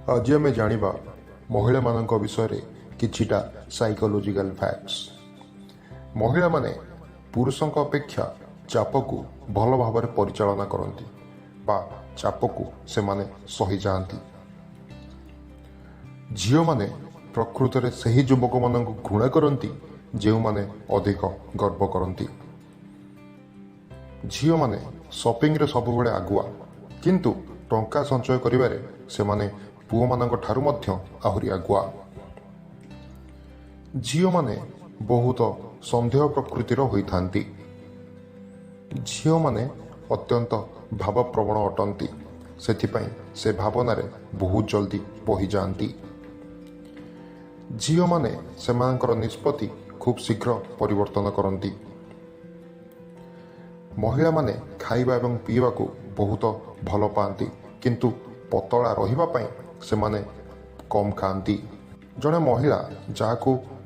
आज आम जाना महिला मान विषय किछिटा साइकोलॉजिकल फैक्ट्स। महिला माने पुरुषों अपेक्षा चाप को भल भाव परिचालना करती बा चाप को से माने सही जाती। झील माने प्रकृत में सही युवक मान घृणा करती जो माने अधिक गर्व करती। झील माने शॉपिंग रे सब बेले आगुआ किंतु टंका संचय करिबारे से माने पुओ मानक ठारू मध्य आहुरी आगुआ। झील माने बहुत संदेह प्रकृतिर होइथांती। झील माने अत्यंत भावप्रवण अटंती, सेथिपाई से भावनारे बहुत जल्दी बही जाती। झील माने सेमानकर निष्पत्ति खूब शीघ्र परिवर्तन करती। महिला माने खाइबा एवं पीवा को बहुत भल पाती किंतु पतला रहिबा पई से माने कम खाती। जड़े महिला जहाँ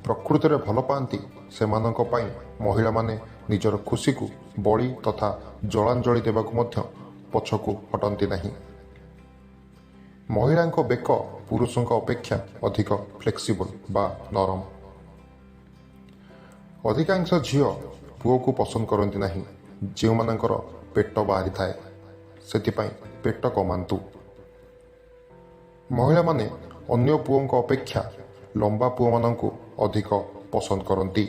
प्रकृत में भल पाती से महिला माने निजर खुशी को बड़ी तथा जलांजलि देवाक मध्य पछकू हटंती नहीं। महिला बेक पुरुषों अपेक्षा अधिक फ्लेक्सिबल बा नरम। अधिकांश झील पुओ को पसंद करती नहीं जो मानकर पेट बाहरी थाए, सेथिपाई पेट कमांतु। महिला माने अन्य पुओं अपेक्षा लंबा पुओ मानक अधिक पसंद करती।